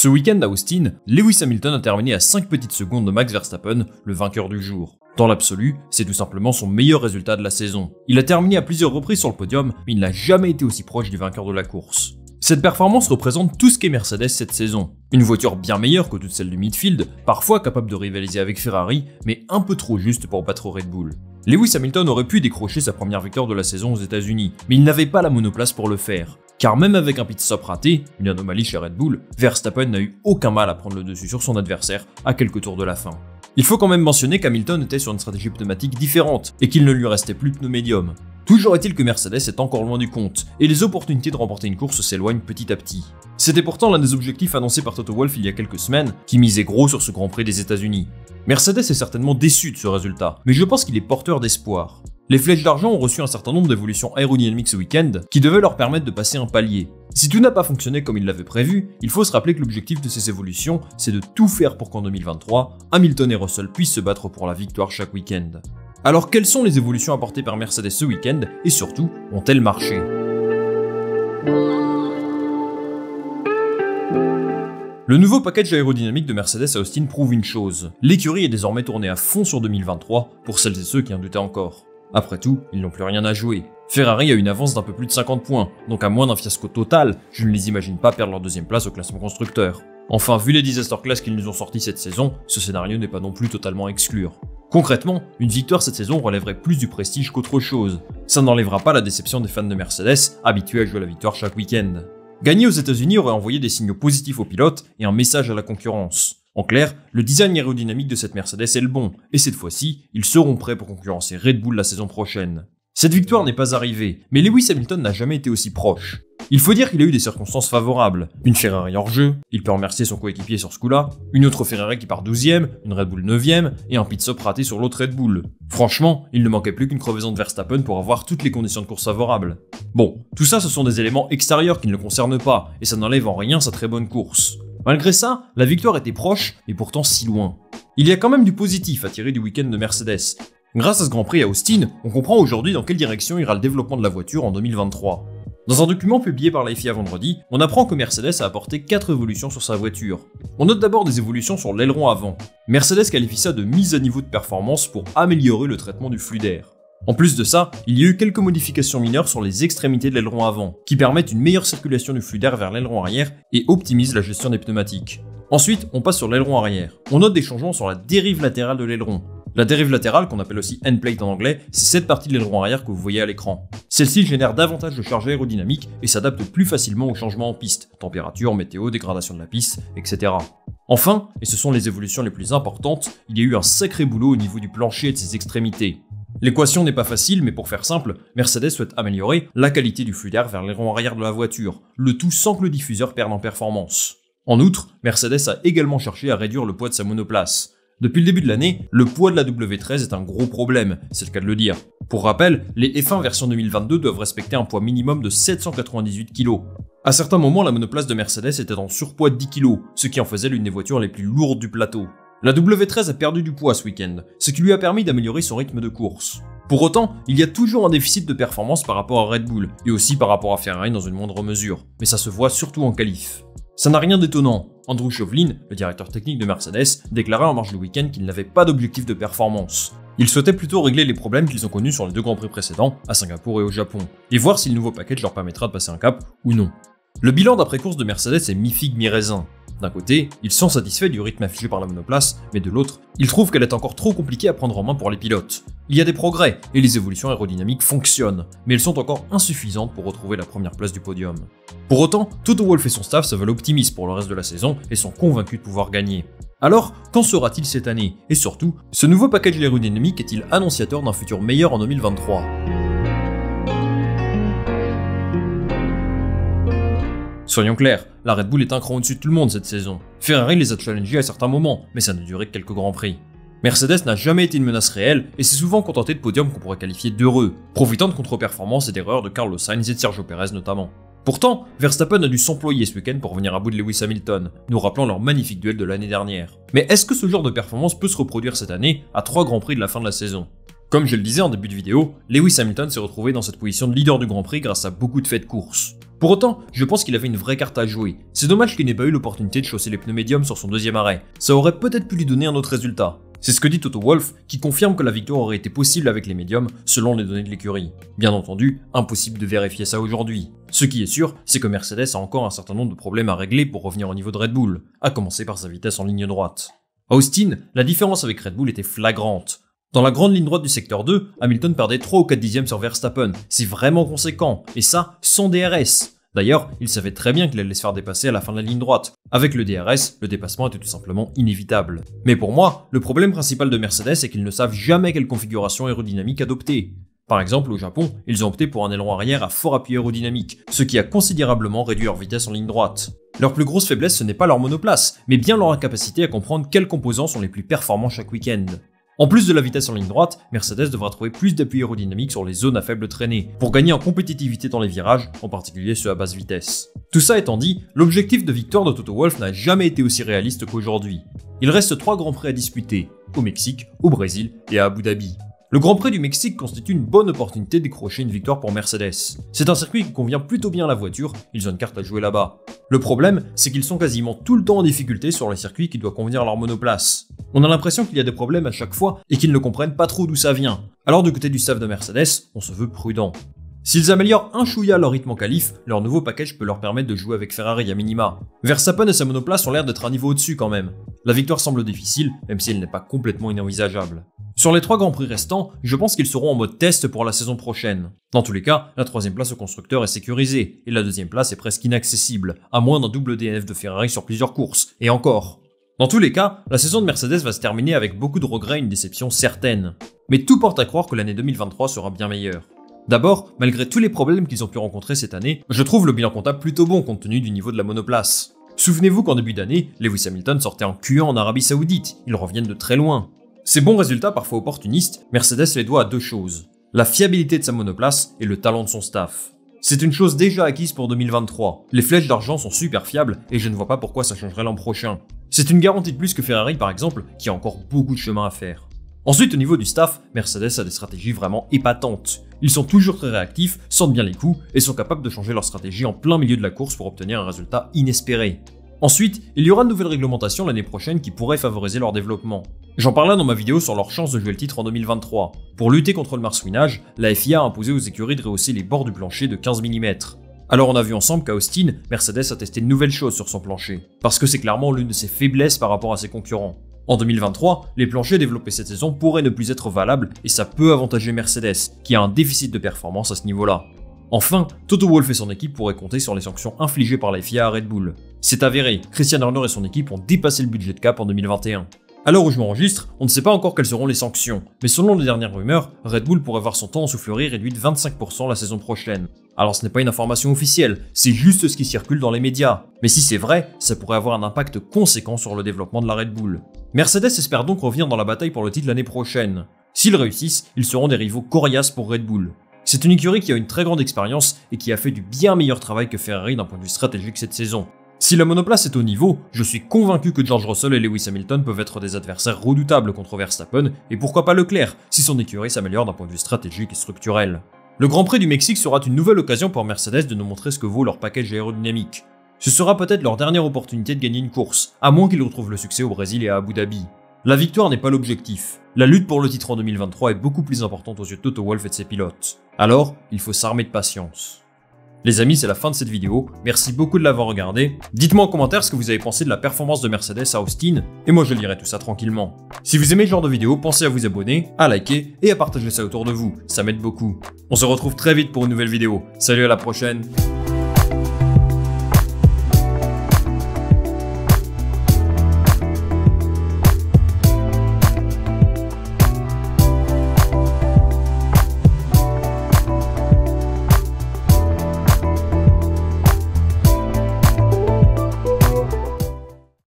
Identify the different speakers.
Speaker 1: Ce week-end à Austin, Lewis Hamilton a terminé à 5 petites secondes de Max Verstappen, le vainqueur du jour. Dans l'absolu, c'est tout simplement son meilleur résultat de la saison. Il a terminé à plusieurs reprises sur le podium, mais il n'a jamais été aussi proche du vainqueur de la course. Cette performance représente tout ce qu'est Mercedes cette saison. Une voiture bien meilleure que toutes celles du midfield, parfois capable de rivaliser avec Ferrari, mais un peu trop juste pour battre Red Bull. Lewis Hamilton aurait pu décrocher sa première victoire de la saison aux États-Unis, mais il n'avait pas la monoplace pour le faire. Car même avec un pit stop raté, une anomalie chez Red Bull, Verstappen n'a eu aucun mal à prendre le dessus sur son adversaire à quelques tours de la fin. Il faut quand même mentionner qu'Hamilton était sur une stratégie pneumatique différente et qu'il ne lui restait plus de pneus médium. Toujours est-il que Mercedes est encore loin du compte et les opportunités de remporter une course s'éloignent petit à petit. C'était pourtant l'un des objectifs annoncés par Toto Wolff il y a quelques semaines, qui misait gros sur ce Grand Prix des États-Unis. Mercedes est certainement déçu de ce résultat, mais je pense qu'il est porteur d'espoir. Les flèches d'argent ont reçu un certain nombre d'évolutions aérodynamiques ce week-end qui devaient leur permettre de passer un palier. Si tout n'a pas fonctionné comme ils l'avaient prévu, il faut se rappeler que l'objectif de ces évolutions, c'est de tout faire pour qu'en 2023, Hamilton et Russell puissent se battre pour la victoire chaque week-end. Alors quelles sont les évolutions apportées par Mercedes ce week-end et surtout, ont-elles marché ? Le nouveau package aérodynamique de Mercedes à Austin prouve une chose, l'écurie est désormais tournée à fond sur 2023 pour celles et ceux qui en doutaient encore. Après tout, ils n'ont plus rien à jouer. Ferrari a une avance d'un peu plus de 50 points, donc à moins d'un fiasco total, je ne les imagine pas perdre leur deuxième place au classement constructeur. Enfin, vu les disaster class qu'ils nous ont sortis cette saison, ce scénario n'est pas non plus totalement à exclure. Concrètement, une victoire cette saison relèverait plus du prestige qu'autre chose. Ça n'enlèvera pas la déception des fans de Mercedes, habitués à jouer la victoire chaque week-end. Gagner aux États-Unis aurait envoyé des signaux positifs aux pilotes et un message à la concurrence. En clair, le design aérodynamique de cette Mercedes est le bon, et cette fois-ci, ils seront prêts pour concurrencer Red Bull la saison prochaine. Cette victoire n'est pas arrivée, mais Lewis Hamilton n'a jamais été aussi proche. Il faut dire qu'il a eu des circonstances favorables. Une Ferrari hors jeu, il peut remercier son coéquipier sur ce coup-là, une autre Ferrari qui part 12ème, une Red Bull 9ème, et un pit stop raté sur l'autre Red Bull. Franchement, il ne manquait plus qu'une crevaison de Verstappen pour avoir toutes les conditions de course favorables. Bon, tout ça ce sont des éléments extérieurs qui ne le concernent pas, et ça n'enlève en rien sa très bonne course. Malgré ça, la victoire était proche, et pourtant si loin. Il y a quand même du positif à tirer du week-end de Mercedes. Grâce à ce Grand Prix à Austin, on comprend aujourd'hui dans quelle direction ira le développement de la voiture en 2023. Dans un document publié par la FIA vendredi, on apprend que Mercedes a apporté 4 évolutions sur sa voiture. On note d'abord des évolutions sur l'aileron avant. Mercedes qualifie ça de mise à niveau de performance pour améliorer le traitement du flux d'air. En plus de ça, il y a eu quelques modifications mineures sur les extrémités de l'aileron avant, qui permettent une meilleure circulation du flux d'air vers l'aileron arrière et optimisent la gestion des pneumatiques. Ensuite, on passe sur l'aileron arrière. On note des changements sur la dérive latérale de l'aileron. La dérive latérale, qu'on appelle aussi end plate en anglais, c'est cette partie de l'aileron arrière que vous voyez à l'écran. Celle-ci génère davantage de charge aérodynamique et s'adapte plus facilement aux changements en piste, température, météo, dégradation de la piste, etc. Enfin, et ce sont les évolutions les plus importantes, il y a eu un sacré boulot au niveau du plancher et de ses extrémités. L'équation n'est pas facile, mais pour faire simple, Mercedes souhaite améliorer la qualité du flux d'air vers l'aileron arrière de la voiture, le tout sans que le diffuseur perde en performance. En outre, Mercedes a également cherché à réduire le poids de sa monoplace. Depuis le début de l'année, le poids de la W13 est un gros problème, c'est le cas de le dire. Pour rappel, les F1 version 2022 doivent respecter un poids minimum de 798 kg. À certains moments, la monoplace de Mercedes était en surpoids de 10 kg, ce qui en faisait l'une des voitures les plus lourdes du plateau. La W13 a perdu du poids ce week-end, ce qui lui a permis d'améliorer son rythme de course. Pour autant, il y a toujours un déficit de performance par rapport à Red Bull, et aussi par rapport à Ferrari dans une moindre mesure, mais ça se voit surtout en qualif. Ça n'a rien d'étonnant. Andrew Chauvelin, le directeur technique de Mercedes, déclarait en marge du week-end qu'il n'avait pas d'objectif de performance. Il souhaitait plutôt régler les problèmes qu'ils ont connus sur les 2 Grands Prix précédents, à Singapour et au Japon, et voir si le nouveau package leur permettra de passer un cap ou non. Le bilan d'après-course de Mercedes est mi-figue mi-raisin. D'un côté, ils sont satisfaits du rythme affiché par la monoplace, mais de l'autre, ils trouvent qu'elle est encore trop compliquée à prendre en main pour les pilotes. Il y a des progrès, et les évolutions aérodynamiques fonctionnent, mais elles sont encore insuffisantes pour retrouver la première place du podium. Pour autant, Toto Wolff et son staff se veulent optimistes pour le reste de la saison et sont convaincus de pouvoir gagner. Alors, qu'en sera-t-il cette année? Et surtout, ce nouveau package aérodynamique est-il annonciateur d'un futur meilleur en 2023? Soyons clairs, la Red Bull est un cran au-dessus de tout le monde cette saison. Ferrari les a challengés à certains moments, mais ça n'a duré que quelques grands prix. Mercedes n'a jamais été une menace réelle et s'est souvent contenté de podiums qu'on pourrait qualifier d'heureux, profitant de contre-performances et d'erreurs de Carlos Sainz et de Sergio Perez notamment. Pourtant, Verstappen a dû s'employer ce week-end pour venir à bout de Lewis Hamilton, nous rappelant leur magnifique duel de l'année dernière. Mais est-ce que ce genre de performance peut se reproduire cette année, à 3 grands prix de la fin de la saison? Comme je le disais en début de vidéo, Lewis Hamilton s'est retrouvé dans cette position de leader du Grand Prix grâce à beaucoup de faits de course. Pour autant, je pense qu'il avait une vraie carte à jouer. C'est dommage qu'il n'ait pas eu l'opportunité de chausser les pneus médiums sur son deuxième arrêt. Ça aurait peut-être pu lui donner un autre résultat. C'est ce que dit Toto Wolff, qui confirme que la victoire aurait été possible avec les médiums selon les données de l'écurie. Bien entendu, impossible de vérifier ça aujourd'hui. Ce qui est sûr, c'est que Mercedes a encore un certain nombre de problèmes à régler pour revenir au niveau de Red Bull, à commencer par sa vitesse en ligne droite. À Austin, la différence avec Red Bull était flagrante. Dans la grande ligne droite du secteur 2, Hamilton perdait 3 ou 4 dixièmes sur Verstappen. C'est vraiment conséquent, et ça, sans DRS. D'ailleurs, il savait très bien qu'il allait se faire dépasser à la fin de la ligne droite. Avec le DRS, le dépassement était tout simplement inévitable. Mais pour moi, le problème principal de Mercedes est qu'ils ne savent jamais quelle configuration aérodynamique adopter. Par exemple, au Japon, ils ont opté pour un aileron arrière à fort appui aérodynamique, ce qui a considérablement réduit leur vitesse en ligne droite. Leur plus grosse faiblesse, ce n'est pas leur monoplace, mais bien leur incapacité à comprendre quels composants sont les plus performants chaque week-end. En plus de la vitesse en ligne droite, Mercedes devra trouver plus d'appui aérodynamique sur les zones à faible traînée, pour gagner en compétitivité dans les virages, en particulier ceux à basse vitesse. Tout ça étant dit, l'objectif de victoire de Toto Wolff n'a jamais été aussi réaliste qu'aujourd'hui. Il reste 3 grands prix à disputer, au Mexique, au Brésil et à Abu Dhabi. Le Grand Prix du Mexique constitue une bonne opportunité de décrocher une victoire pour Mercedes. C'est un circuit qui convient plutôt bien à la voiture, ils ont une carte à jouer là-bas. Le problème, c'est qu'ils sont quasiment tout le temps en difficulté sur les circuits qui doivent convenir à leur monoplace. On a l'impression qu'il y a des problèmes à chaque fois et qu'ils ne comprennent pas trop d'où ça vient. Alors du côté du staff de Mercedes, on se veut prudent. S'ils améliorent un chouïa leur rythme en qualif, leur nouveau package peut leur permettre de jouer avec Ferrari à minima. Verstappen et sa monoplace ont l'air d'être un niveau au-dessus quand même. La victoire semble difficile, même si elle n'est pas complètement inenvisageable. Sur les 3 grands prix restants, je pense qu'ils seront en mode test pour la saison prochaine. Dans tous les cas, la 3ème place au constructeur est sécurisée, et la 2ème place est presque inaccessible, à moins d'un double DNF de Ferrari sur plusieurs courses, et encore. Dans tous les cas, la saison de Mercedes va se terminer avec beaucoup de regrets et une déception certaine. Mais tout porte à croire que l'année 2023 sera bien meilleure. D'abord, malgré tous les problèmes qu'ils ont pu rencontrer cette année, je trouve le bilan comptable plutôt bon compte tenu du niveau de la monoplace. Souvenez-vous qu'en début d'année, Lewis Hamilton sortait en Q1 en Arabie Saoudite, ils reviennent de très loin. Ces bons résultats parfois opportunistes, Mercedes les doit à 2 choses. La fiabilité de sa monoplace et le talent de son staff. C'est une chose déjà acquise pour 2023. Les flèches d'argent sont super fiables et je ne vois pas pourquoi ça changerait l'an prochain. C'est une garantie de plus que Ferrari par exemple, qui a encore beaucoup de chemin à faire. Ensuite, au niveau du staff, Mercedes a des stratégies vraiment épatantes. Ils sont toujours très réactifs, sentent bien les coups et sont capables de changer leur stratégie en plein milieu de la course pour obtenir un résultat inespéré. Ensuite, il y aura de nouvelles réglementations l'année prochaine qui pourraient favoriser leur développement. J'en parlais dans ma vidéo sur leur chance de jouer le titre en 2023. Pour lutter contre le marsouinage, la FIA a imposé aux écuries de rehausser les bords du plancher de 15 mm. Alors on a vu ensemble qu'à Austin, Mercedes a testé de nouvelles choses sur son plancher, parce que c'est clairement l'une de ses faiblesses par rapport à ses concurrents. En 2023, les planchers développés cette saison pourraient ne plus être valables et ça peut avantager Mercedes, qui a un déficit de performance à ce niveau-là. Enfin, Toto Wolff et son équipe pourraient compter sur les sanctions infligées par la FIA à Red Bull. C'est avéré, Christian Horner et son équipe ont dépassé le budget de cap en 2021. À l'heure où je m'enregistre, on ne sait pas encore quelles seront les sanctions, mais selon les dernières rumeurs, Red Bull pourrait voir son temps en soufflerie réduit de 25% la saison prochaine. Alors ce n'est pas une information officielle, c'est juste ce qui circule dans les médias. Mais si c'est vrai, ça pourrait avoir un impact conséquent sur le développement de la Red Bull. Mercedes espère donc revenir dans la bataille pour le titre l'année prochaine. S'ils réussissent, ils seront des rivaux coriaces pour Red Bull. C'est une écurie qui a une très grande expérience et qui a fait du bien meilleur travail que Ferrari d'un point de vue stratégique cette saison. Si la monoplace est au niveau, je suis convaincu que George Russell et Lewis Hamilton peuvent être des adversaires redoutables contre Verstappen, et pourquoi pas Leclerc, si son écurie s'améliore d'un point de vue stratégique et structurel. Le Grand Prix du Mexique sera une nouvelle occasion pour Mercedes de nous montrer ce que vaut leur package aérodynamique. Ce sera peut-être leur dernière opportunité de gagner une course, à moins qu'ils retrouvent le succès au Brésil et à Abu Dhabi. La victoire n'est pas l'objectif. La lutte pour le titre en 2023 est beaucoup plus importante aux yeux de Toto Wolff et de ses pilotes. Alors, il faut s'armer de patience. Les amis, c'est la fin de cette vidéo, merci beaucoup de l'avoir regardé. Dites-moi en commentaire ce que vous avez pensé de la performance de Mercedes à Austin, et moi je lirai tout ça tranquillement. Si vous aimez ce genre de vidéo, pensez à vous abonner, à liker et à partager ça autour de vous, ça m'aide beaucoup. On se retrouve très vite pour une nouvelle vidéo, salut à la prochaine.